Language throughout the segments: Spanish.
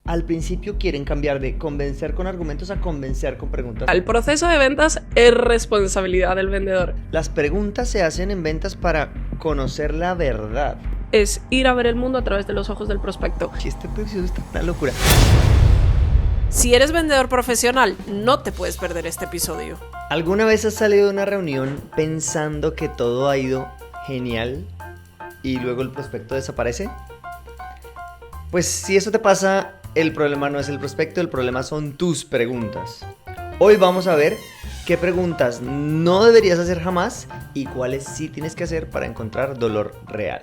al principio quieren cambiar de convencer con argumentos a convencer con preguntas. El proceso de ventas es responsabilidad del vendedor. Las preguntas se hacen en ventas para conocer la verdad. Es ir a ver el mundo a través de los ojos del prospecto. Este episodio está una locura. Si eres vendedor profesional, no te puedes perder este episodio. ¿Alguna vez has salido de una reunión pensando que todo ha ido genial y luego el prospecto desaparece? Pues si eso te pasa, el problema no es el prospecto, el problema son tus preguntas. Hoy vamos a ver qué preguntas no deberías hacer jamás y cuáles sí tienes que hacer para encontrar dolor real.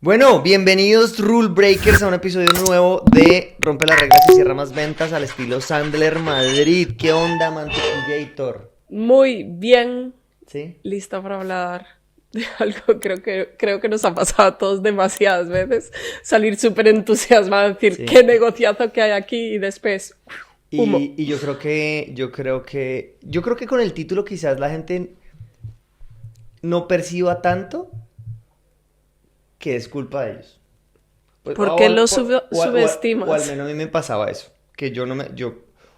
Bueno, bienvenidos Rule Breakers a un episodio nuevo de Rompe las reglas y cierra más ventas al estilo Sandler Madrid. ¿Qué onda, Mantequillator? Muy bien. ¿Sí? Lista para hablar de algo. Creo que nos ha pasado a todos demasiadas veces. Salir súper entusiasmado, decir Sí. qué negociazo que hay aquí y después humo. Y yo creo que con el título quizás la gente no perciba tanto que es culpa de ellos. Pues, ¿Por qué lo subestimas? O al menos a mí me pasaba eso, que o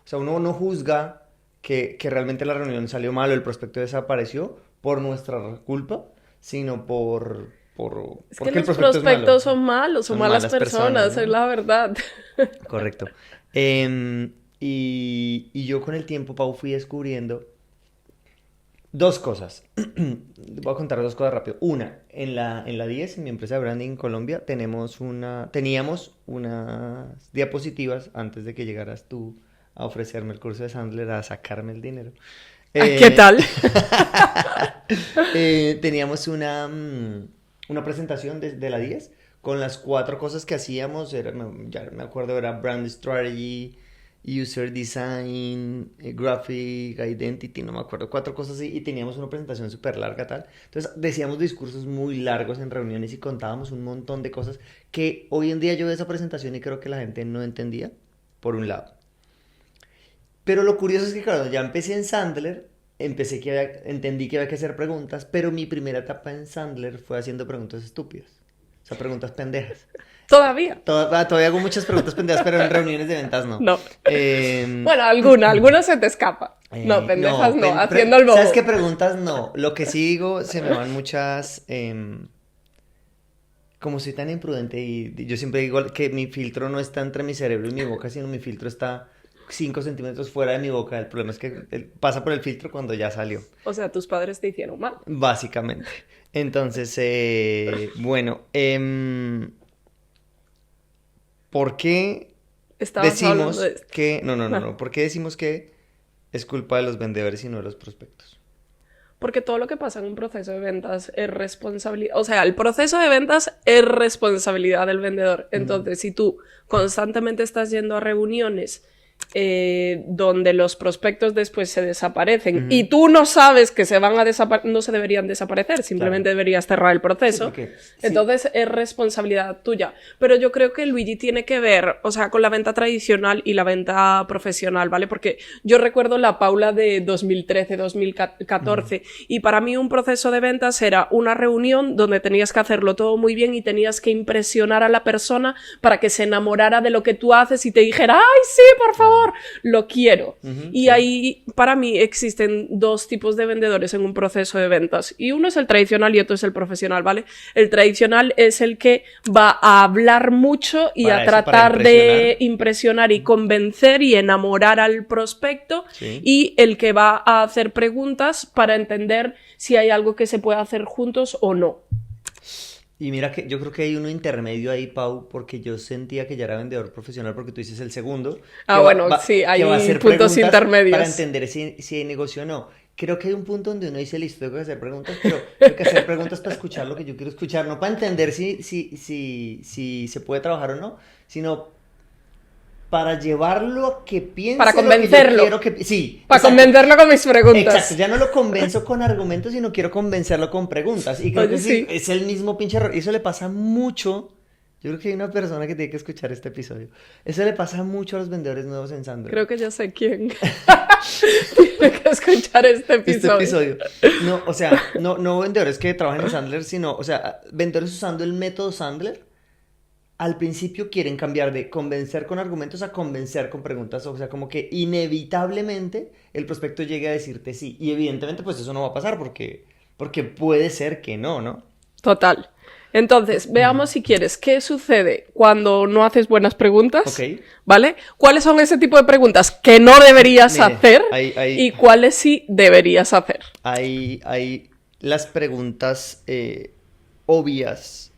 sea, uno no juzga que realmente la reunión salió mal o el prospecto desapareció por nuestra culpa, sino porque que el los prospecto es malo. prospectos son malos, son malas personas, ¿no? es la verdad. Correcto. Y yo con el tiempo, Pau, fui descubriendo dos cosas. Voy a contar dos cosas rápido. Una, en la 10, en mi empresa de branding en Colombia, teníamos unas diapositivas antes de que llegaras tú a ofrecerme el curso de Sandler, a sacarme el dinero. ¿Qué tal? Teníamos una presentación de la 10 con las 4 cosas que hacíamos. Ya me acuerdo, era Brand Strategy, User Design, Graphic Identity, no me acuerdo, 4 cosas así, y teníamos una presentación súper larga tal. Entonces decíamos discursos muy largos en reuniones y contábamos un montón de cosas que hoy en día yo veo esa presentación y creo que la gente no entendía, por un lado. Pero lo curioso es que claro, ya empecé en Sandler, entendí que había que hacer preguntas, pero mi primera etapa en Sandler fue haciendo preguntas estúpidas, o sea, preguntas pendejas. Todavía. Todavía hago muchas preguntas pendejas, pero en reuniones de ventas no. No. Bueno, alguna se te escapa. No, pendejas no, haciendo el bobo. ¿Sabes qué preguntas no? Lo que sí digo, se me van muchas... como soy tan imprudente y yo siempre digo que mi filtro no está entre mi cerebro y mi boca, sino mi filtro está 5 centímetros fuera de mi boca. El problema es que pasa por el filtro cuando ya salió. O sea, tus padres te hicieron mal. Básicamente. Entonces, bueno... ¿por qué decimos que... No. ¿Por qué decimos que es culpa de los vendedores y no de los prospectos? Porque todo lo que pasa en un proceso de ventas es responsabilidad... O sea, el proceso de ventas es responsabilidad del vendedor. Entonces, si tú constantemente estás yendo a reuniones donde los prospectos después se desaparecen y tú no sabes que se van a no se deberían desaparecer, simplemente deberías cerrar el proceso, entonces es responsabilidad tuya. Pero yo creo que Luigi tiene que ver, o sea, con la venta tradicional y la venta profesional, ¿vale? Porque yo recuerdo la Paula de 2013, 2014 y para mí un proceso de ventas era una reunión donde tenías que hacerlo todo muy bien y tenías que impresionar a la persona para que se enamorara de lo que tú haces y te dijera, ¡ay, sí, por favor! Lo quiero. Y ahí, para mí, existen dos tipos de vendedores en un proceso de ventas. Y uno es el tradicional y otro es el profesional, ¿vale? El tradicional es el que va a hablar mucho y a tratar de impresionar y convencer y enamorar al prospecto. Sí. Y el que va a hacer preguntas para entender si hay algo que se puede hacer juntos o no. Y mira que yo creo que hay uno intermedio ahí, Pau, porque yo sentía que ya era vendedor profesional porque tú dices el segundo. Sí, hay puntos intermedios. Para entender si hay negocio o no. Creo que hay un punto donde uno dice, listo, tengo que hacer preguntas, pero tengo que hacer preguntas para escuchar lo que yo quiero escuchar, no para entender si se puede trabajar o no, sino para llevarlo a que piense para convencerlo. Lo que yo quiero sí. Para convencerlo con mis preguntas. Exacto, ya no lo convenzo con argumentos, sino quiero convencerlo con preguntas. Y creo que sí, es el mismo pinche error. Y eso le pasa mucho. Yo creo que hay una persona que tiene que escuchar este episodio. Eso le pasa mucho a los vendedores nuevos en Sandler. Creo que ya sé quién. Tiene que escuchar este episodio. No, o sea, no vendedores que trabajan en Sandler, sino, o sea, vendedores usando el método Sandler al principio quieren cambiar de convencer con argumentos a convencer con preguntas, o sea, como que inevitablemente el prospecto llegue a decirte sí, y evidentemente pues eso no va a pasar porque puede ser que no, ¿no? Total. Entonces, veamos si quieres, ¿qué sucede cuando no haces buenas preguntas? Ok. ¿Vale? ¿Cuáles son ese tipo de preguntas que no deberías Mire, hacer hay- y cuáles sí deberías hacer? Hay las preguntas obvias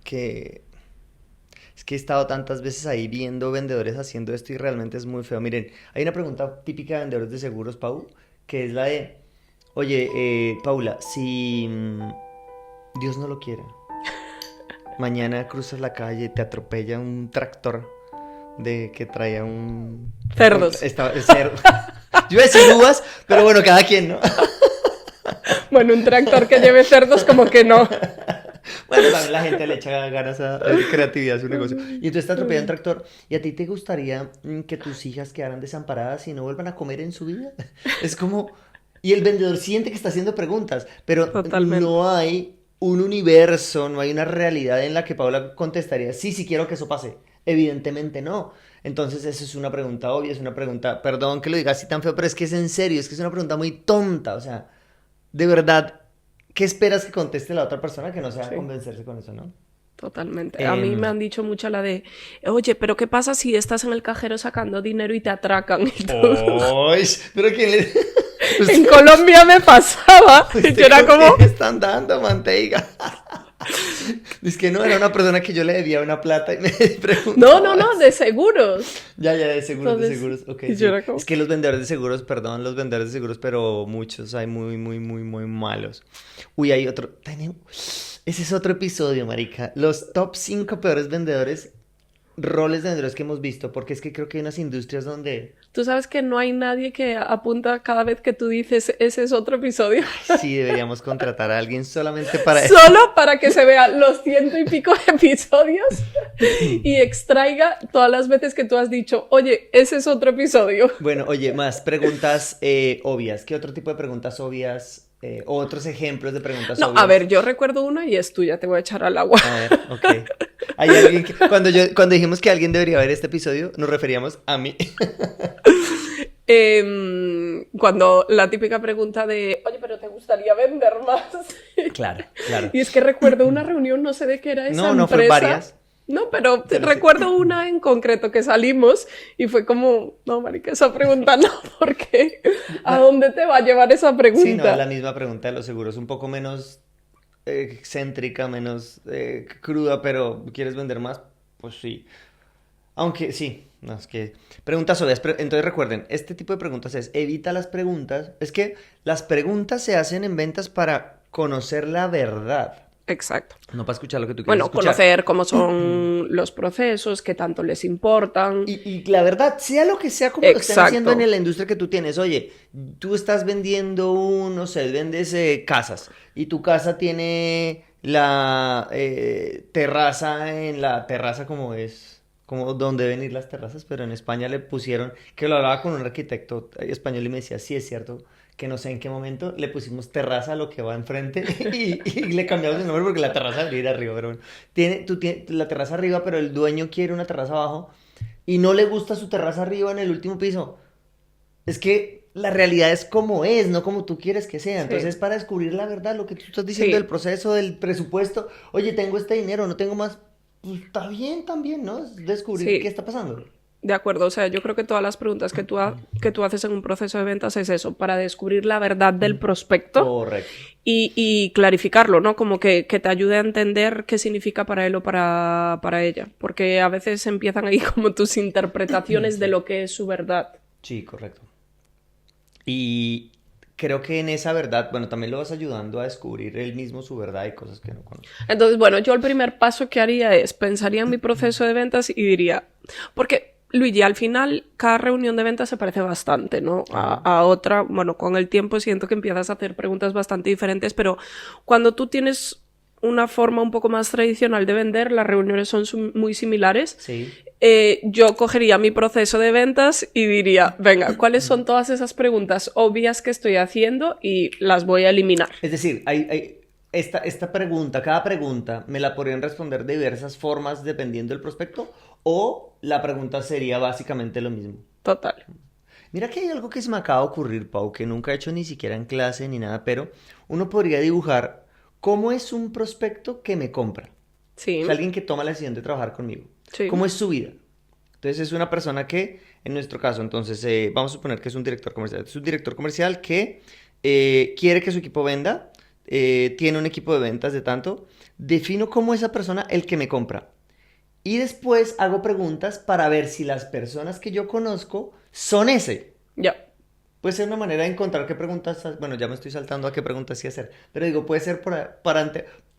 que... Es que he estado tantas veces ahí viendo vendedores haciendo esto y realmente es muy feo. Miren, hay una pregunta típica de vendedores de seguros, Pau, que es la de, oye, Paula, si Dios no lo quiera, mañana cruzas la calle y te atropella un tractor de que traía un... Cerdos. Cerdo. Yo iba a decir uvas, pero bueno, cada quien, ¿no? Bueno, un tractor que lleve cerdos como que no. Bueno, también la gente le echa ganas a creatividad a su negocio. Y entonces te atropella un tractor. ¿Y a ti te gustaría que tus hijas quedaran desamparadas y no vuelvan a comer en su vida? Es como... Y el vendedor siente que está haciendo preguntas, pero Totalmente. no hay un universo, no hay una realidad en la que Paula contestaría, sí, sí quiero que eso pase. Evidentemente no. Entonces eso es una pregunta obvia, es una pregunta, perdón que lo diga así tan feo, pero es que es en serio, es que es una pregunta muy tonta, o sea, de verdad, ¿qué esperas que conteste la otra persona que no sea Sí. convencerse con eso, no? Totalmente. A mí me Em, han dicho mucho la de, oye, pero ¿qué pasa si estás en el cajero sacando dinero y te atracan? Y todo. ¡Ay! Pero ¿quién le... En Colombia me pasaba. Y yo era ¿Con como, qué están dando manteiga? Es que no, era una persona que yo le debía una plata y me preguntaba. no, de seguros. Ya, de seguros, de Entonces, seguros. Ok, y yo sí. era como, Es que los vendedores de seguros, perdón, los vendedores de seguros, pero muchos hay muy malos. Uy, hay otro. Ese es otro episodio, marica. Los top 5 peores vendedores, roles de vendedores que hemos visto, porque es que creo que hay unas industrias donde tú sabes que no hay nadie que apunta cada vez que tú dices, ese es otro episodio. sí deberíamos contratar a alguien solamente para eso. Solo para que se vean los 100 y pico episodios y extraiga todas las veces que tú has dicho, oye, ese es otro episodio. Bueno, oye, más preguntas obvias. ¿Qué otro tipo de preguntas obvias? Otros ejemplos de preguntas No, obvias. a ver, yo recuerdo una y es tuya, te voy a echar al agua. A ver, ok. Hay alguien que, cuando dijimos que alguien debería ver este episodio, nos referíamos a mí. Cuando la típica pregunta de, oye, pero ¿te gustaría vender más? Claro. Y es que recuerdo una reunión, no sé de qué era esa No, fue empresa. varias. No, pero Pero sí. recuerdo una en concreto que salimos y fue como, no, marica, esa pregunta no, porque ¿a dónde te va a llevar esa pregunta? Sí, no, es la misma pregunta de los seguros, un poco menos excéntrica, menos cruda, pero ¿quieres vender más? Pues sí. Aunque sí, no, es que preguntas obvias. Entonces recuerden, este tipo de preguntas evita las preguntas. Es que las preguntas se hacen en ventas para conocer la verdad, Exacto. no para escuchar lo que tú quieres Bueno, escuchar. conocer cómo son los procesos, qué tanto les importan. Y la verdad, sea lo que sea como lo estén Exacto. haciendo en la industria que tú tienes. Oye, tú estás vendiendo no sé, vendes casas y tu casa tiene la terraza en la terraza como es, como donde deben ir las terrazas, pero en España le pusieron, que lo hablaba con un arquitecto español y me decía, sí es cierto, que no sé en qué momento le pusimos terraza a lo que va enfrente y le cambiamos el nombre porque la terraza debería ir arriba, pero bueno, tú tienes la terraza arriba, pero el dueño quiere una terraza abajo y no le gusta su terraza arriba en el último piso. Es que la realidad es como es, no como tú quieres que sea. Sí. Entonces, para descubrir la verdad, lo que tú estás diciendo Sí. del proceso, del presupuesto, oye, tengo este dinero, no tengo más, pues está bien también, ¿no? Es descubrir Sí. qué está pasando. De acuerdo, o sea, yo creo que todas las preguntas que tú haces en un proceso de ventas es eso, para descubrir la verdad del prospecto Correcto. y clarificarlo, ¿no? Como que te ayude a entender qué significa para él o para ella, porque a veces empiezan ahí como tus interpretaciones de lo que es su verdad. Sí, correcto. Y creo que en esa verdad, bueno, también lo vas ayudando a descubrir él mismo su verdad y cosas que no conoce. Entonces, bueno, yo el primer paso que haría es, pensaría en mi proceso de ventas y diría, porque Luigi, al final cada reunión de ventas se parece bastante, ¿no? A otra, bueno, con el tiempo siento que empiezas a hacer preguntas bastante diferentes, pero cuando tú tienes una forma un poco más tradicional de vender, las reuniones son muy similares. Sí. Yo cogería mi proceso de ventas y diría, venga, ¿cuáles son todas esas preguntas obvias que estoy haciendo? Y las voy a eliminar. Es decir, esta pregunta, cada pregunta, ¿me la podrían responder de diversas formas dependiendo del prospecto? ¿O la pregunta sería básicamente lo mismo? Total. Mira que hay algo que se me acaba de ocurrir, Pau, que nunca he hecho ni siquiera en clase ni nada, pero uno podría dibujar cómo es un prospecto que me compra. O Sí, sea, alguien que toma la decisión de trabajar conmigo. sí. ¿Cómo es su vida? Entonces es una persona que, en nuestro caso, entonces vamos a suponer que es un director comercial. Es un director comercial que quiere que su equipo venda, tiene un equipo de ventas de tanto. Defino cómo esa persona el que me compra. Y después hago preguntas para ver si las personas que yo conozco son ese. Ya. Puede ser una manera de encontrar qué preguntas, bueno, ya me estoy saltando a qué preguntas sí hacer, pero digo, puede ser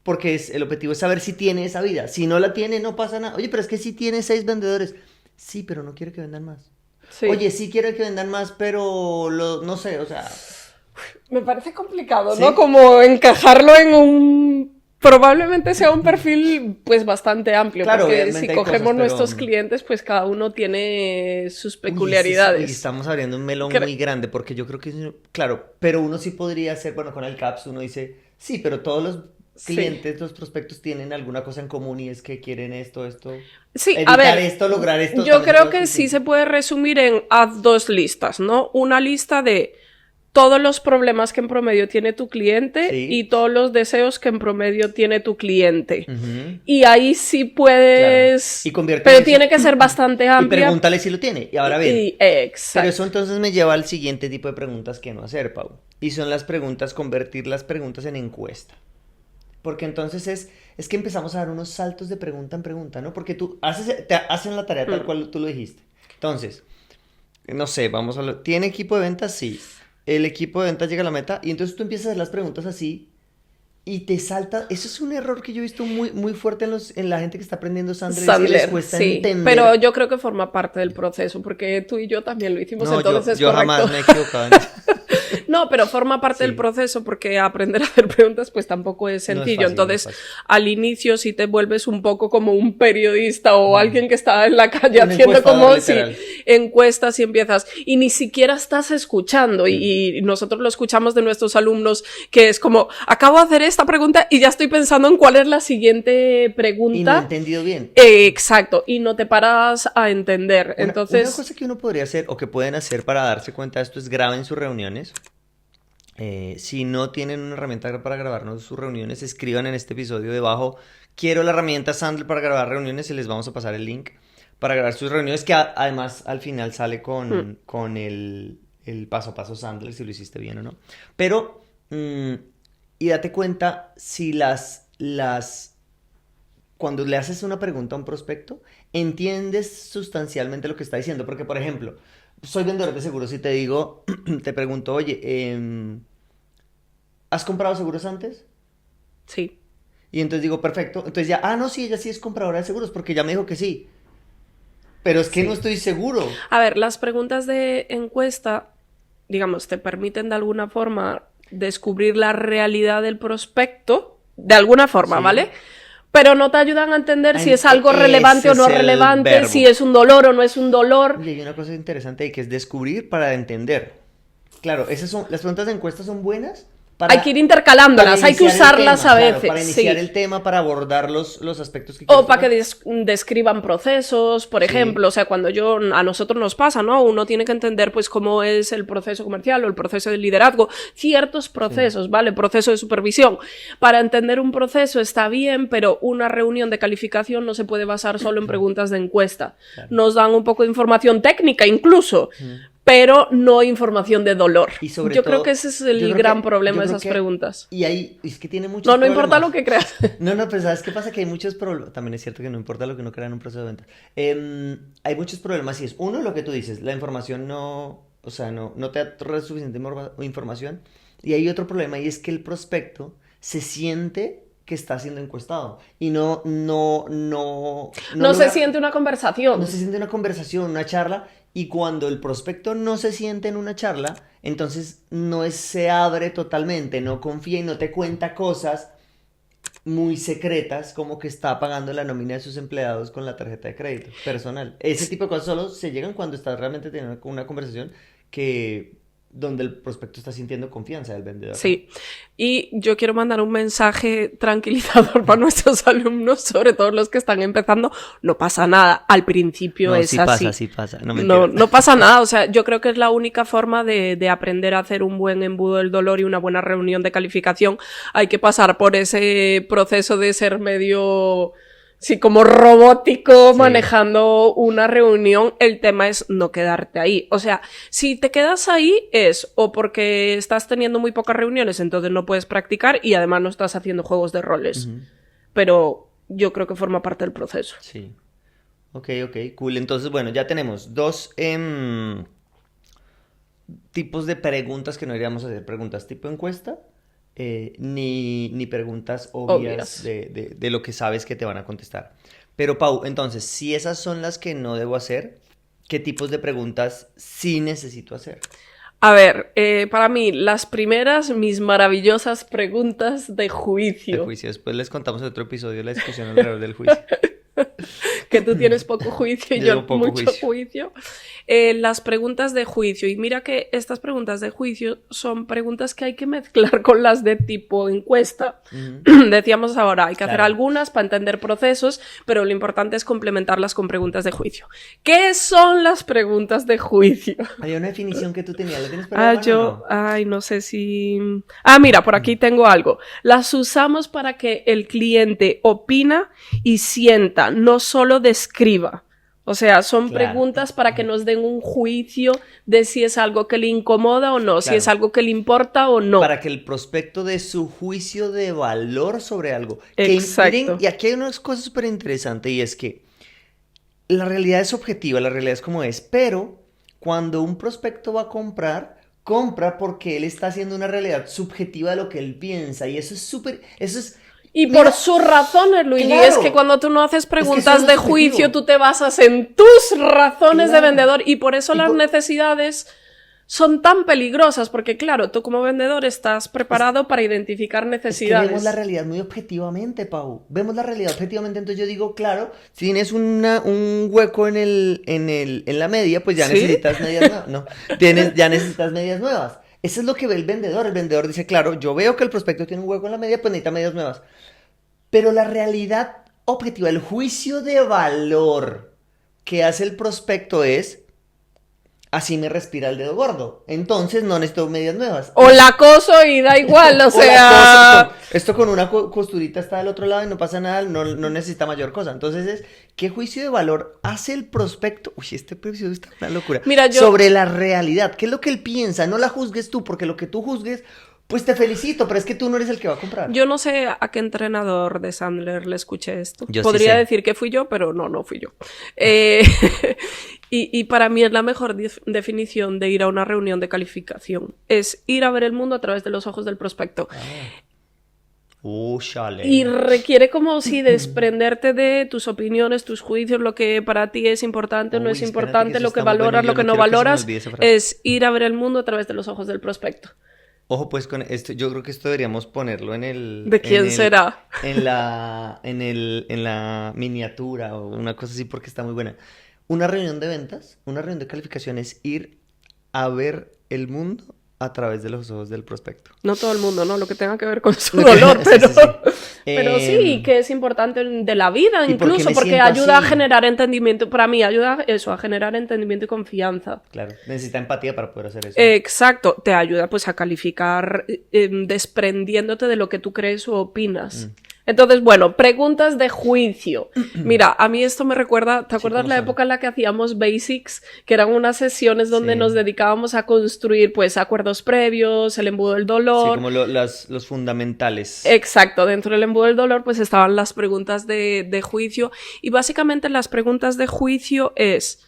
porque el objetivo es saber si tiene esa vida. Si no la tiene, no pasa nada. Oye, pero es que sí tiene 6 vendedores. Sí, pero no quiere que vendan más. Sí. Oye, sí quiere que vendan más, pero no sé, o sea, Me parece complicado, ¿no? ¿sí? Como encajarlo en un... Probablemente sea un perfil pues bastante amplio, Claro, porque si obviamente hay cosas, cogemos pero... nuestros clientes, pues cada uno tiene sus Uy, peculiaridades. estamos abriendo un melón Cre- muy grande, porque yo creo que, claro, pero uno sí podría hacer, bueno, con el CAPS uno dice, sí, pero todos los Sí. clientes, los prospectos tienen alguna cosa en común y es que quieren esto, Sí, a evitar ver, esto, lograr esto, yo también son creo cosas que sí se distintas. puede resumir en haz dos listas, ¿no? Una lista de todos los problemas que en promedio tiene tu cliente y Sí, todos los deseos que en promedio tiene tu cliente. ujú, Y ahí sí claro. puedes, Y convierte pero eso tiene que ser bastante y amplia. pregúntale si lo tiene. Y ahora bien, pero eso Exacto. entonces me lleva al siguiente tipo de preguntas que no hacer, Pau. Y son las preguntas, convertir las preguntas en encuesta. Porque entonces es que empezamos a dar unos saltos de pregunta en pregunta, ¿no? Porque te hacen la tarea tal Mm. cual tú lo dijiste. Entonces, no sé, vamos a lo... ¿Tiene equipo de ventas? Sí. El equipo de ventas llega a la meta y entonces tú empiezas a hacer las preguntas así y te salta... Eso es un error que yo he visto muy, muy fuerte en la gente que está aprendiendo Sandler, es que les Sandler, cuesta sí, pero entender... yo creo que forma parte del proceso, porque tú y yo también lo hicimos, No, entonces es yo correcto. jamás me he equivocado en eso. No, pero forma parte del Sí, proceso porque aprender a hacer preguntas pues tampoco es no es sencillo. fácil, no es Entonces, fácil. al inicio si te vuelves un poco como un periodista o alguien que está en la calle Un haciendo encuestador como si literal. encuestas y empiezas y ni siquiera estás escuchando y nosotros lo escuchamos de nuestros alumnos que es como acabo de hacer esta pregunta y ya estoy pensando en cuál es la siguiente Y no he pregunta. entendido bien. Exacto, y no te paras a entender. Una Entonces, cosa que uno podría hacer o que pueden hacer para darse cuenta de esto es graben sus reuniones. Si no tienen una herramienta para grabarnos sus reuniones, escriban en este episodio debajo, quiero la herramienta Sandler para grabar reuniones y les vamos a pasar el link para grabar sus reuniones, que además al final sale mm, con el paso a paso Sandler, si lo hiciste bien o no. Pero, y date cuenta si cuando le haces una pregunta a un prospecto, entiendes sustancialmente lo que está diciendo. Porque, por ejemplo, soy vendedor de seguros y te digo, te pregunto, oye, ¿has comprado seguros antes? sí. Y entonces digo, perfecto. Entonces ya, no, sí, ella sí es compradora de seguros porque ya me dijo que sí. Pero es que no Sí. estoy seguro. A ver, las preguntas de encuesta, digamos, te permiten de alguna forma descubrir la realidad del prospecto, de alguna forma, ¿vale? Sí. Pero no te ayudan a entender si es algo relevante Ese o no es el relevante, si verbo. es un dolor o no es un dolor. Y hay una cosa interesante ahí que es descubrir para entender. Claro, las preguntas de encuesta son buenas Hay que ir para intercalándolas, hay que iniciar el usarlas tema, a claro, veces, para iniciar sí. el tema, para abordar los aspectos que O quieres para que tocar. describan procesos, por ejemplo, Sí, o sea, a nosotros nos pasa, ¿no? Uno tiene que entender, pues, cómo es el proceso comercial o el proceso de liderazgo, ciertos sí. procesos, ¿vale? Proceso de supervisión. Para entender un proceso está bien, pero una reunión de calificación no se puede basar solo en preguntas de encuesta. Claro. Nos dan un poco de información técnica incluso, Mm. pero no información de dolor. Y sobre Yo creo que todo, ese es yo el creo gran que, problema yo de creo esas que, preguntas. y ahí, es que tiene No, muchos no importa lo problemas. que creas. No, pero ¿sabes qué pasa? Que hay muchos problemas. También es cierto que no importa lo que uno crea en un proceso de venta. Hay muchos problemas y es, uno, lo que tú dices, la información no, o sea, no te da suficiente información. Y hay otro problema y es que el prospecto se siente que está siendo encuestado y no No se logra, siente una no conversación. se siente una conversación, una charla, y cuando el prospecto no se siente en una charla, entonces se abre totalmente, no confía y no te cuenta cosas muy secretas como que está pagando la nómina de sus empleados con la tarjeta de crédito personal. Ese tipo de cosas solo se llegan cuando estás realmente teniendo una conversación que, donde el prospecto está sintiendo confianza del vendedor. Sí, y yo quiero mandar un mensaje tranquilizador para nuestros alumnos, sobre todo los que están empezando. No pasa nada, al principio No, es sí así. sí pasa. No pasa nada, o sea, yo creo que es la única forma de aprender a hacer un buen embudo del dolor y una buena reunión de calificación. Hay que pasar por ese proceso de ser medio... Sí, como robótico, Sí. manejando una reunión. El tema es no quedarte ahí. O sea, si te quedas ahí es o porque estás teniendo muy pocas reuniones, entonces no puedes practicar y además no estás haciendo juegos de roles. Ujú. Pero yo creo que forma parte del proceso. Sí. Ok, cool. Entonces, bueno, ya tenemos dos tipos de preguntas que no iríamos a hacer. Preguntas tipo encuesta, ni preguntas obvias Obvias. de lo que sabes que te van a contestar. Pero, Pau, entonces, si esas son las que no debo hacer, ¿qué tipos de preguntas sí necesito hacer? A ver, para mí, las primeras, mis maravillosas preguntas de De juicio. juicio. Después les contamos en otro episodio la discusión alrededor del juicio. Que tú tienes poco juicio y Yo yo tengo poco mucho juicio. Las preguntas de juicio. Y mira que estas preguntas de juicio son preguntas que hay que mezclar con las de tipo encuesta. Ujú. Decíamos ahora, hay que hacer Claro. algunas para entender procesos, pero lo importante es complementarlas con preguntas de juicio. ¿Qué son las preguntas de juicio? Había una definición que tú tenías, ¿la tienes por ahí, no? Ay, no sé si... Ah, mira, por aquí tengo algo. Las usamos para que el cliente opina y sienta, no solo describa. O sea, son Claro. preguntas para que nos den un juicio de si es algo que le incomoda o no, si Claro. es algo que le importa o no. Para que el prospecto dé su juicio de valor sobre algo. Exacto. Miren, y aquí hay una cosa súper interesante y es que la realidad es objetiva, la realidad es como es, pero cuando un prospecto va a comprar, compra porque él está haciendo una realidad subjetiva de lo que él piensa y eso es súper, eso es... Y Mira, por sus razones, Luigi, claro. es que cuando tú no haces preguntas solo de es subjetivo. juicio, tú te basas en tus razones de Claro. vendedor y por eso Y las por- necesidades son tan peligrosas, porque claro, tú como vendedor estás preparado para identificar Es que necesidades. vemos la realidad muy objetivamente, Pau. Vemos la realidad objetivamente, entonces yo digo, claro, si tienes un hueco en la media, pues ya ¿Sí? necesitas medias nuevas. No, ya necesitas medias nuevas. Eso es lo que ve el vendedor. El vendedor dice, claro, yo veo que el prospecto tiene un hueco en la media, pues necesita medias nuevas. Pero la realidad objetiva, el juicio de valor que hace el prospecto es, así me respira el dedo gordo. Entonces no necesito medias nuevas. O la acoso y da igual, o O la sea... cosa, esto con una costurita está del otro lado y no pasa nada, no necesita mayor cosa. Entonces es, ¿qué juicio de valor hace el prospecto? Uy, este episodio está una locura. Mira, yo- Sobre la realidad, ¿qué es lo que él piensa? No la juzgues tú, porque lo que tú juzgues, pues te felicito, pero es que tú no eres el que va a comprar. Yo no sé a qué entrenador de Sandler le escuché esto. Yo sí Podría sé. decir que fui yo, pero no fui yo. Y para mí es la mejor definición de ir a una reunión de calificación. Es ir a ver el mundo a través de los ojos del prospecto. Chale. Y requiere como si desprenderte de tus opiniones, tus juicios, lo que para ti es importante o no Uy, es espérate, que importante, eso lo que está muy bueno valoras, y yo lo que no no quiero que se me valoras. olvide esa frase. Es ir a ver el mundo a través de los ojos del prospecto. Ojo, pues con esto, yo creo que esto deberíamos ponerlo en el. ¿De quién será? En la miniatura o una cosa así porque está muy buena. Una reunión de ventas, una reunión de calificación es ir a ver el mundo a través de los ojos del prospecto. No todo el mundo, ¿no? Lo que tenga que ver con su Lo que- dolor, sí, pero... sí, sí. Pero sí, que es importante de la vida ¿Y por qué incluso, me porque siento ayuda así? a generar entendimiento. Para mí ayuda eso, a generar entendimiento y confianza. Claro, necesita empatía para poder hacer eso. Exacto, te ayuda pues a calificar desprendiéndote de lo que tú crees o opinas. Entonces, bueno, preguntas de juicio. Mira, a mí esto me recuerda, ¿te acuerdas ¿cómo la son? época en la que hacíamos Basics? Que eran unas sesiones donde Sí. nos dedicábamos a construir pues acuerdos previos, el embudo del Sí, dolor. como los fundamentales. Exacto, dentro del embudo del dolor pues estaban las preguntas de juicio y básicamente las preguntas de juicio es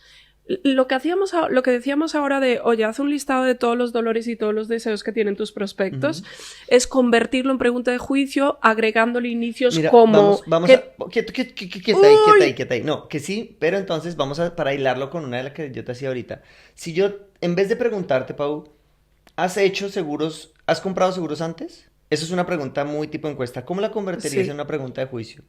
lo que decíamos ahora de, oye, haz un listado de todos los dolores y todos los deseos que tienen tus prospectos, es convertirlo en pregunta de juicio agregándole inicios Mira, como... vamos que- a... Quieta ahí. No, que sí, pero entonces vamos a, para hilarlo con una de las que yo te hacía ahorita. Si yo, en vez de preguntarte, Pau, ¿has comprado seguros antes? Eso es una pregunta muy tipo encuesta. ¿Cómo la convertirías Sí. en una pregunta de juicio?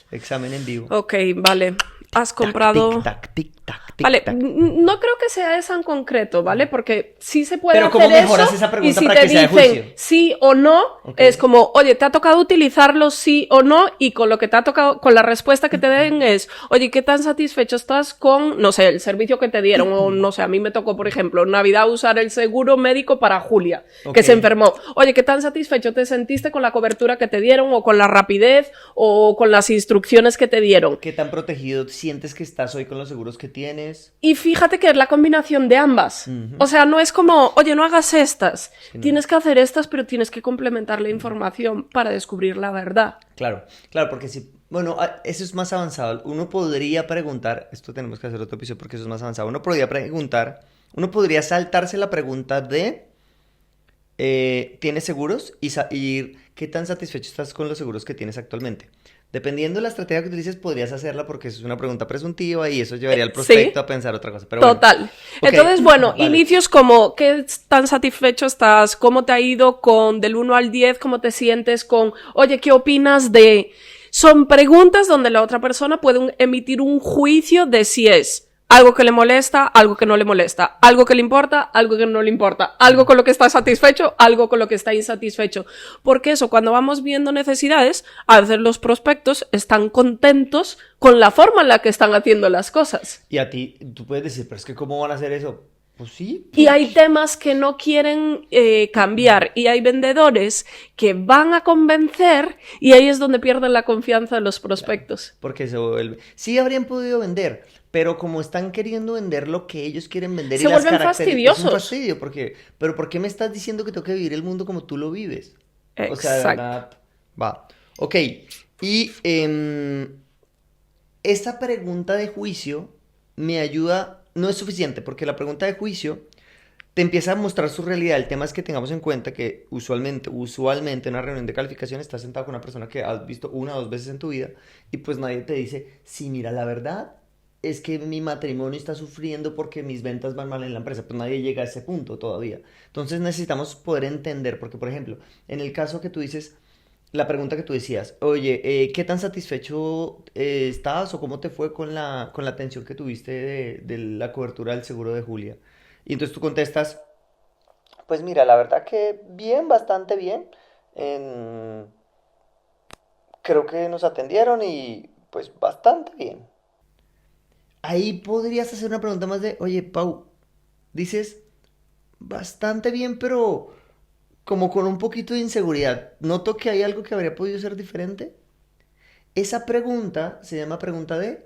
Examen en vivo. Ok, vale. Has Tac, comprado... tic, tac, tic, tac, tic, Vale, tac. no creo que sea esa en concreto, ¿vale? Porque sí se puede Pero hacer ¿cómo mejoras eso esa y pregunta si para te que sea de dicen juicio? sí o no, Ok. es como, oye, te ha tocado utilizarlo sí o no y con lo que te ha tocado, con la respuesta que te den es, oye, ¿qué tan satisfecho estás con, no sé, el servicio que te dieron? O no sé, a mí me tocó, por ejemplo, en Navidad usar el seguro médico para Julia, Ok. que se enfermó. Oye, ¿qué tan satisfecho te sentiste con la cobertura que te dieron o con la rapidez o con las instrucciones que te dieron? ¿Qué tan protegido sientes que estás hoy con los seguros que tienes? Y fíjate que es la combinación de ambas. Ujú. O sea, no es como, oye, no hagas estas. Sí, no. Tienes que hacer estas, pero tienes que complementar la información para descubrir la verdad. Claro, claro, porque si, bueno, eso es más avanzado. Uno podría preguntar, esto tenemos que hacer otro episodio porque eso es más avanzado. Uno podría preguntar, uno podría saltarse la pregunta de, ¿tienes seguros? Y ¿qué tan satisfecho estás con los seguros que tienes actualmente? Dependiendo de la estrategia que utilices, podrías hacerla porque eso es una pregunta presuntiva y eso llevaría al prospecto Sí, a pensar otra cosa. Pero bueno, total. ok, Entonces, bueno, vale. inicios como, ¿qué tan satisfecho estás? ¿Cómo te ha ido con del 1 al 10? ¿Cómo te sientes con, oye, ¿qué opinas de...? Son preguntas donde la otra persona puede emitir un juicio de si es algo que le molesta, algo que no le molesta, algo que le importa, algo que no le importa, algo con lo que está satisfecho, algo con lo que está insatisfecho. Porque eso, cuando vamos viendo necesidades, a veces los prospectos están contentos con la forma en la que están haciendo las cosas. Y a ti, tú puedes decir, pero es que ¿cómo van a hacer eso? Pues sí. Y hay temas que no quieren cambiar y hay vendedores que van a convencer y ahí es donde pierden la confianza de los prospectos. Porque se vuelve. Sí habrían podido vender, pero como están queriendo vender lo que ellos quieren vender Se y las vuelven características. Es un fastidiosos. fastidio, porque. Pero ¿por qué me estás diciendo que tengo que vivir el mundo como tú lo vives? O sea, de Exacto. verdad. Va. Ok. Y esa pregunta de juicio me ayuda. No es suficiente, porque la pregunta de juicio te empieza a mostrar su realidad. El tema es que tengamos en cuenta que usualmente en una reunión de calificación estás sentado con una persona que has visto una o dos veces en tu vida y pues nadie te dice, sí, mira, la verdad es que mi matrimonio está sufriendo porque mis ventas van mal en la empresa. Pues nadie llega a ese punto todavía. Entonces necesitamos poder entender, porque por ejemplo, en el caso que tú dices, la pregunta que tú decías, oye, ¿qué tan satisfecho estabas o cómo te fue con la atención que tuviste de la cobertura del seguro de Julia? Y entonces tú contestas, pues mira, la verdad que bien, bastante bien. En- Creo que nos atendieron y pues bastante bien. Ahí podrías hacer una pregunta más de, oye, Pau, dices bastante bien, pero como con un poquito de inseguridad. Noto que hay algo que habría podido ser diferente. Esa pregunta se llama pregunta de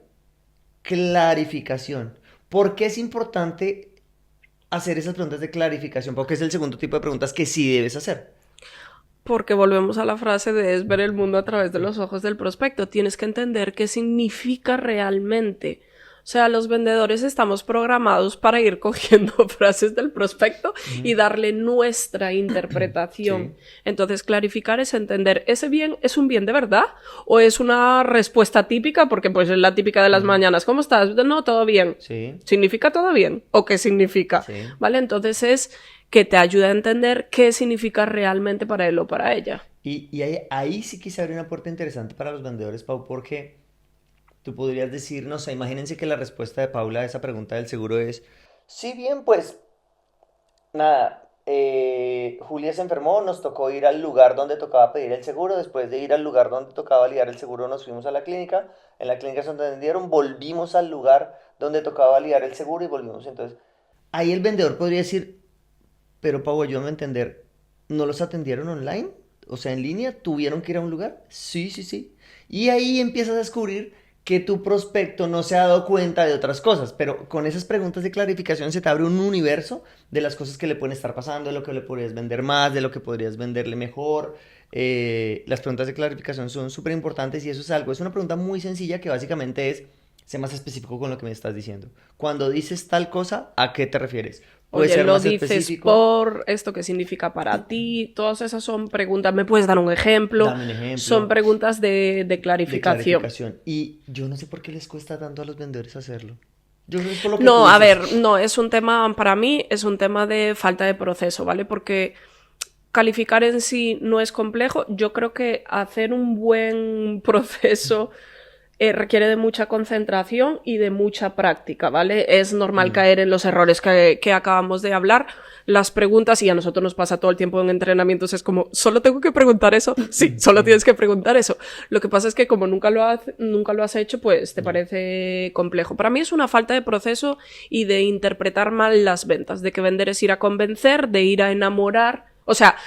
clarificación. ¿Por qué es importante hacer esas preguntas de clarificación? Porque es el segundo tipo de preguntas que sí debes hacer. Porque volvemos a la frase de es ver el mundo a través de los ojos del prospecto. Tienes que entender qué significa realmente. O sea, los vendedores estamos programados para ir cogiendo frases del prospecto y darle nuestra interpretación. Sí. Entonces, clarificar es entender, ¿ese bien es un bien de verdad? ¿O es una respuesta típica? Porque pues es la típica de las mañanas. ¿Cómo estás? No, todo bien. Sí. ¿Significa todo bien? ¿O qué significa? Sí. ¿Vale? Entonces es que te ayuda a entender qué significa realmente para él o para ella. Y ahí sí quise abrir una puerta interesante para los vendedores, Pau, porque tú podrías decir, no sé, imagínense que la respuesta de Paula a esa pregunta del seguro es, sí, bien, pues nada, Julia se enfermó, nos tocó ir al lugar donde tocaba pedir el seguro, después de ir al lugar donde tocaba validar el seguro nos fuimos a la clínica, en la clínica se atendieron, volvimos al lugar donde tocaba validar el seguro y volvimos. Entonces, ahí el vendedor podría decir, pero Pau, ayúdame a entender, ¿no los atendieron online? O sea, en línea, ¿tuvieron que ir a un lugar? Sí, sí, sí. Y ahí empiezas a descubrir que tu prospecto no se ha dado cuenta de otras cosas, pero con esas preguntas de clarificación se te abre un universo de las cosas que le pueden estar pasando, de lo que le podrías vender más, de lo que podrías venderle mejor. Las preguntas de clarificación son súper importantes y eso es algo, es una pregunta muy sencilla que básicamente es, sé más específico con lo que me estás diciendo. Cuando dices tal cosa, ¿a qué te refieres? Puede Oye, ser lo más dices específico. por esto, ¿qué significa para ti? Todas esas son preguntas. ¿Me puedes dar un ejemplo? Dame un ejemplo. Son preguntas de De clarificación. clarificación. Y yo no sé por qué les cuesta tanto a los vendedores hacerlo. Yo creo que es por lo que tú No, a dices. ver, no, es un tema, para mí, es un tema de falta de proceso, ¿vale? Porque calificar en sí no es complejo. Yo creo que hacer un buen proceso requiere de mucha concentración y de mucha práctica, ¿vale? Es normal caer en los errores que acabamos de hablar. Las preguntas, y a nosotros nos pasa todo el tiempo en entrenamientos, es como, ¿solo tengo que preguntar eso? Sí, solo tienes que preguntar eso. Lo que pasa es que como nunca lo has hecho, pues te parece complejo. Para mí es una falta de proceso y de interpretar mal las ventas, de que vender es ir a convencer, de ir a enamorar. O sea,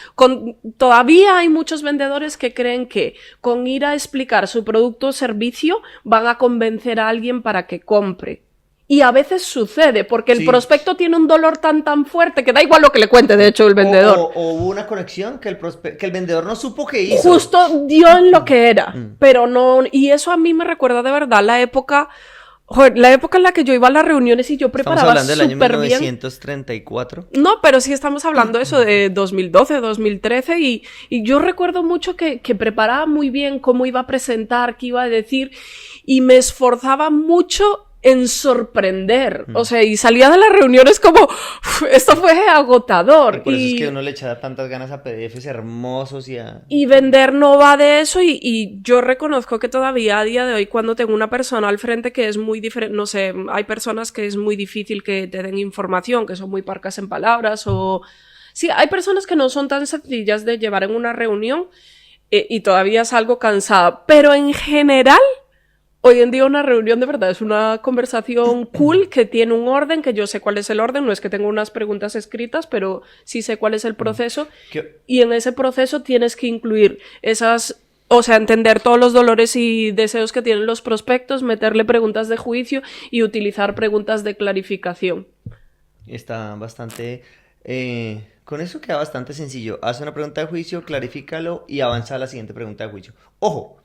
todavía hay muchos vendedores que creen que con ir a explicar su producto o servicio van a convencer a alguien para que compre. Y a veces sucede, porque el prospecto tiene un dolor tan fuerte que da igual lo que le cuente, de hecho, el vendedor. O hubo una conexión que el vendedor no supo qué hizo. Justo dio en lo que era, pero no... Y eso a mí me recuerda de verdad la época... Joder, la época en la que yo iba a las reuniones y yo preparaba súper bien. ¿Estamos hablando del año 1934? No, pero sí estamos hablando de eso de 2012, 2013 y yo recuerdo mucho que preparaba muy bien cómo iba a presentar, qué iba a decir y me esforzaba mucho en sorprender. O sea, y salía de las reuniones como, esto fue agotador. Y por eso es que uno le echaba tantas ganas a PDFs hermosos y vender no va de eso y yo reconozco que todavía a día de hoy cuando tengo una persona al frente que es muy diferente, no sé, hay personas que es muy difícil que te den información, que son muy parcas en palabras o... Sí, hay personas que no son tan sencillas de llevar en una reunión y todavía salgo cansada, pero en general... Hoy en día una reunión de verdad es una conversación cool que tiene un orden, que yo sé cuál es el orden, no es que tenga unas preguntas escritas, pero sí sé cuál es el proceso y en ese proceso tienes que incluir esas, o sea, entender todos los dolores y deseos que tienen los prospectos, meterle preguntas de juicio y utilizar preguntas de clarificación. Está bastante... con eso queda bastante sencillo. Haz una pregunta de juicio, clarifícalo y avanza a la siguiente pregunta de juicio. ¡Ojo!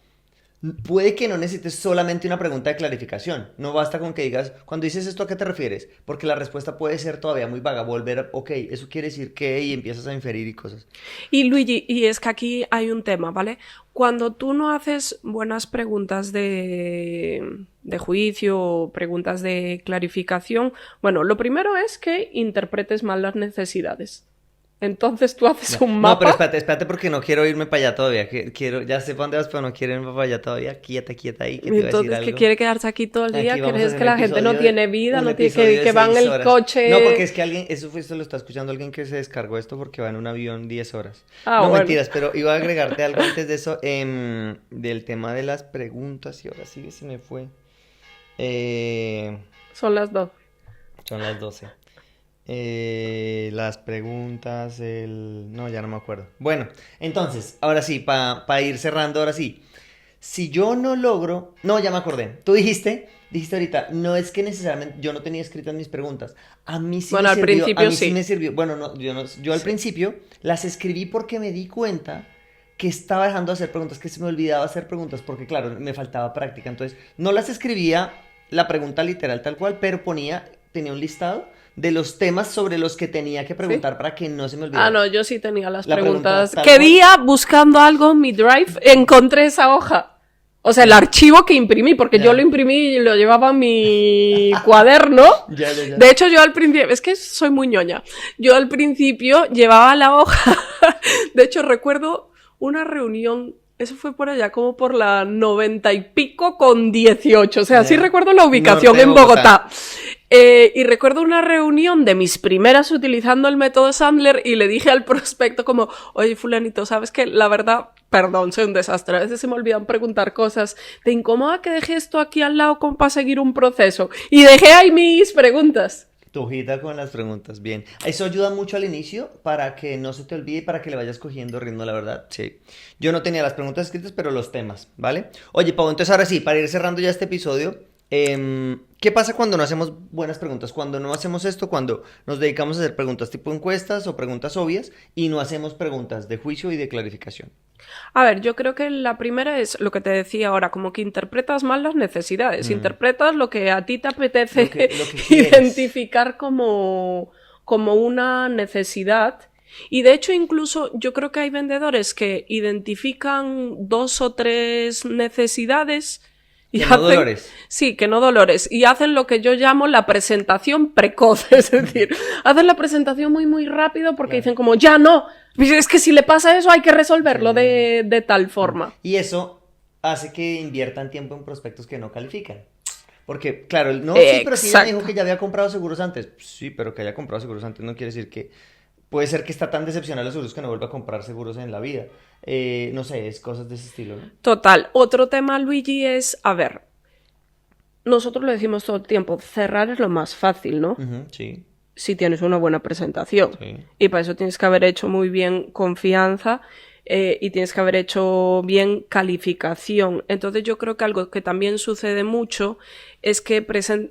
Puede que no necesites solamente una pregunta de clarificación. No basta con que digas, cuando dices esto, ¿a qué te refieres? Porque la respuesta puede ser todavía muy vaga. Volver, ok, eso quiere decir que, y empiezas a inferir y cosas. Y Luigi, y es que aquí hay un tema, ¿vale? Cuando tú no haces buenas preguntas de juicio o preguntas de clarificación, bueno, lo primero es que interpretes mal las necesidades. Entonces tú haces un mapa... No, pero espérate porque no quiero irme para allá todavía. Ya sé para dónde vas, pero no quiero irme para allá todavía. Quieta ahí, que te iba a decir algo. ¿Que quiere quedarse aquí todo el día? ¿Crees que la gente no tiene vida? No tiene que va en el coche... No, porque es que alguien... Eso lo está escuchando alguien que se descargó esto porque va en un avión 10 horas. No, bueno. Mentiras, pero iba a agregarte algo antes de eso. Del tema de las preguntas y ahora sí se me fue. Son las 2. Son las 12. Las preguntas, no, ya no me acuerdo. Bueno, entonces, ahora sí, para ir cerrando, ahora sí. Si yo no logro... No, ya me acordé. Tú dijiste ahorita, no es que necesariamente yo no tenía escritas mis preguntas. A mí sí bueno, me al sirvió. Principio a mí sí me sirvió. Bueno, no, yo al principio las escribí porque me di cuenta que estaba dejando de hacer preguntas, que se me olvidaba hacer preguntas, porque claro, me faltaba práctica. Entonces, no las escribía la pregunta literal tal cual, pero tenía un listado de los temas sobre los que tenía que preguntar para que no se me olvidara. Ah, no, yo sí tenía las preguntas. ¿Qué día, buscando algo en mi Drive, encontré esa hoja? O sea, el archivo que imprimí, porque yo lo imprimí y lo llevaba en mi cuaderno. Ya. De hecho, yo al principio... Es que soy muy ñoña. Yo al principio llevaba la hoja. De hecho, recuerdo una reunión... Eso fue por allá, como por la 90 y pico con 18. O sea, sí recuerdo la ubicación en Bogotá. Y recuerdo una reunión de mis primeras utilizando el método Sandler y le dije al prospecto como, oye, fulanito, ¿sabes qué? La verdad, perdón, soy un desastre. A veces se me olvidan preguntar cosas. ¿Te incomoda que deje esto aquí al lado como para seguir un proceso? Y dejé ahí mis preguntas. Tu hojita con las preguntas, bien. Eso ayuda mucho al inicio para que no se te olvide y para que le vayas cogiendo ritmo, la verdad. Sí. Yo no tenía las preguntas escritas, pero los temas, ¿vale? Oye, Pau, entonces ahora sí, para ir cerrando ya este episodio, ¿qué pasa cuando no hacemos buenas preguntas? Cuando no hacemos esto, cuando nos dedicamos a hacer preguntas tipo encuestas o preguntas obvias y no hacemos preguntas de juicio y de clarificación. A ver, yo creo que la primera es lo que te decía ahora, como que interpretas mal las necesidades, interpretas lo que a ti te apetece lo que identificar como una necesidad. Y de hecho incluso yo creo que hay vendedores que identifican 2 o 3 necesidades Y que no dolores. Sí, que no dolores. Y hacen lo que yo llamo la presentación precoz. Es decir, hacen la presentación muy, muy rápido porque dicen como, ya no, es que si le pasa eso hay que resolverlo de tal forma. Y eso hace que inviertan tiempo en prospectos que no califican. Porque, claro, no, sí, pero si ella me dijo que ya había comprado seguros antes. Sí, pero que haya comprado seguros antes no quiere decir que... Puede ser que está tan decepcionado los seguros que no vuelva a comprar seguros en la vida. No sé, es cosas de ese estilo, ¿no? Total. Otro tema, Luigi, es, a ver, nosotros lo decimos todo el tiempo, cerrar es lo más fácil, ¿no? Sí. Si tienes una buena presentación. Sí. Y para eso tienes que haber hecho muy bien confianza y tienes que haber hecho bien calificación. Entonces yo creo que algo que también sucede mucho es que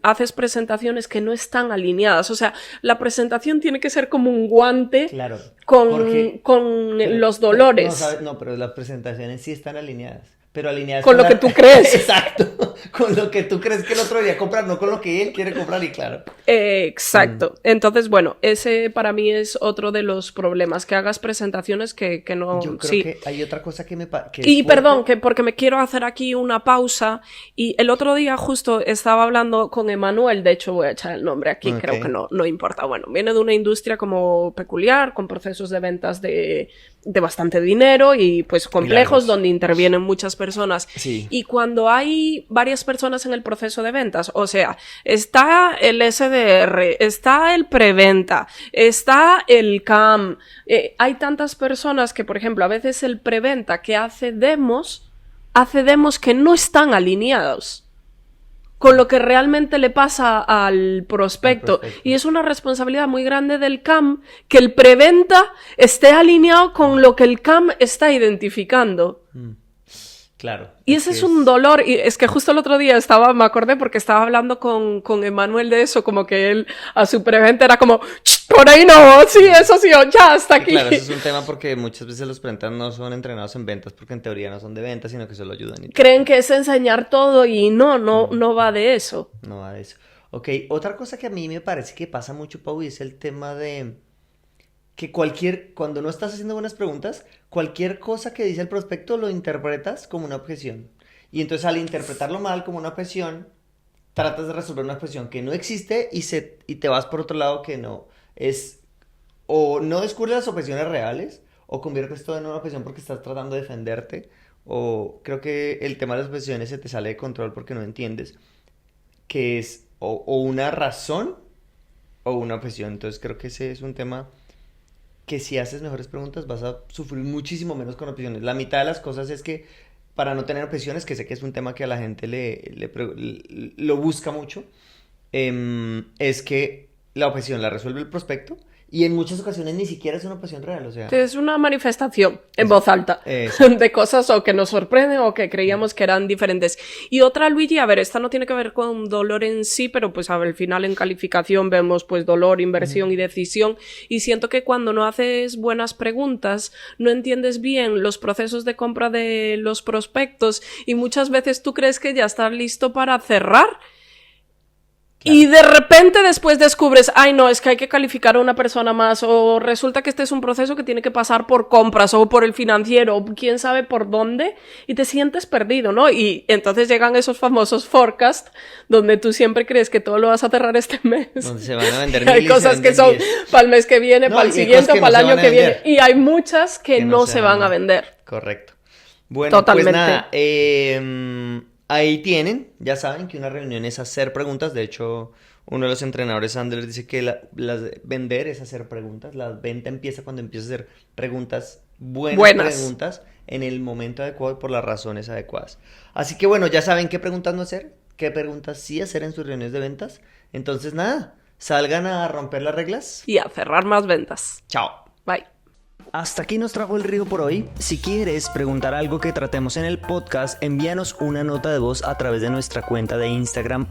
haces presentaciones que no están alineadas. O sea, la presentación tiene que ser como un guante Claro, con los dolores. No, pero las presentaciones sí están alineadas. Pero alineadas con lo que tú crees. Exacto, con lo que tú crees que el otro debería comprar, no con lo que él quiere comprar, y claro. Exacto. Entonces, bueno, ese para mí es otro de los problemas, que hagas presentaciones que no... Yo creo que hay otra cosa que me... Y perdón, porque me quiero hacer aquí una pausa, y el otro día justo estaba hablando con Emanuel, de hecho voy a echar el nombre aquí, creo que no importa. Bueno, viene de una industria como peculiar, con procesos de ventas de bastante dinero y pues complejos, donde intervienen muchas personas. Sí. Y cuando hay varias personas en el proceso de ventas, o sea, está el SDR, está el preventa, está el CAM, hay tantas personas que, por ejemplo, a veces el preventa que hace demos que no están alineados con lo que realmente le pasa al prospecto. Y es una responsabilidad muy grande del CAM que el preventa esté alineado con lo que el CAM está identificando. Claro. Y ese es un dolor, y es que justo el otro día me acordé porque estaba hablando con Emanuel de eso, como que él a su preventa era como, por ahí no, sí, eso sí, ya, hasta aquí. Claro, eso es un tema porque muchas veces los preventas no son entrenados en ventas porque en teoría no son de ventas, sino que solo ayudan. Creen que es enseñar todo y no va de eso. No va de eso. Ok, otra cosa que a mí me parece que pasa mucho, Pau, es el tema de que cuando no estás haciendo buenas preguntas, cualquier cosa que dice el prospecto lo interpretas como una objeción. Y entonces al interpretarlo mal como una objeción, tratas de resolver una objeción que no existe y te vas por otro lado que no es, o no descubres las objeciones reales, o conviertes todo en una objeción porque estás tratando de defenderte, o creo que el tema de las objeciones se te sale de control porque no entiendes que es o una razón o una objeción. Entonces creo que ese es un tema que si haces mejores preguntas vas a sufrir muchísimo menos con objeciones. La mitad de las cosas es que para no tener objeciones, que sé que es un tema que a la gente lo busca mucho, es que la objeción la resuelve el prospecto y en muchas ocasiones ni siquiera es una objeción real, o sea... Es una manifestación en voz alta de cosas o que nos sorprenden o que creíamos que eran diferentes. Y otra, Luigi, a ver, esta no tiene que ver con dolor en sí, pero pues a ver, al final en calificación vemos pues dolor, inversión y decisión, y siento que cuando no haces buenas preguntas, no entiendes bien los procesos de compra de los prospectos y muchas veces tú crees que ya estás listo para cerrar. Claro. Y de repente después descubres, ay no, es que hay que calificar a una persona más, o resulta que este es un proceso que tiene que pasar por compras o por el financiero, o quién sabe por dónde, y te sientes perdido, ¿no? Y entonces llegan esos famosos forecasts donde tú siempre crees que todo lo vas a cerrar este mes. Donde se van a vender hay cosas que son para el mes que viene, para el siguiente o para el año que viene. Y hay muchas que no se van a vender. Correcto. Bueno, totalmente. Pues nada, ahí tienen, ya saben que una reunión es hacer preguntas. De hecho, uno de los entrenadores, Sandler, dice que vender es hacer preguntas. La venta empieza cuando empiezas a hacer preguntas, buenas preguntas, en el momento adecuado y por las razones adecuadas. Así que bueno, ya saben qué preguntas no hacer, qué preguntas sí hacer en sus reuniones de ventas. Entonces nada, salgan a romper las reglas. Y a cerrar más ventas. Chao. Bye. Hasta aquí nos trajo el río por hoy. Si quieres preguntar algo que tratemos en el podcast, envíanos una nota de voz a través de nuestra cuenta de Instagram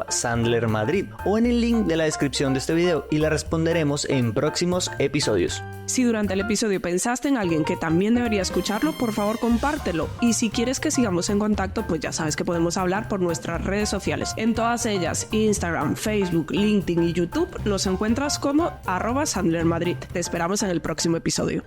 @SandlerMadrid o en el link de la descripción de este video y la responderemos en próximos episodios. Si durante el episodio pensaste en alguien que también debería escucharlo, por favor compártelo. Y si quieres que sigamos en contacto, pues ya sabes que podemos hablar por nuestras redes sociales. En todas ellas, Instagram, Facebook, LinkedIn y YouTube, nos encuentras como @SandlerMadrid. Te esperamos en el próximo episodio.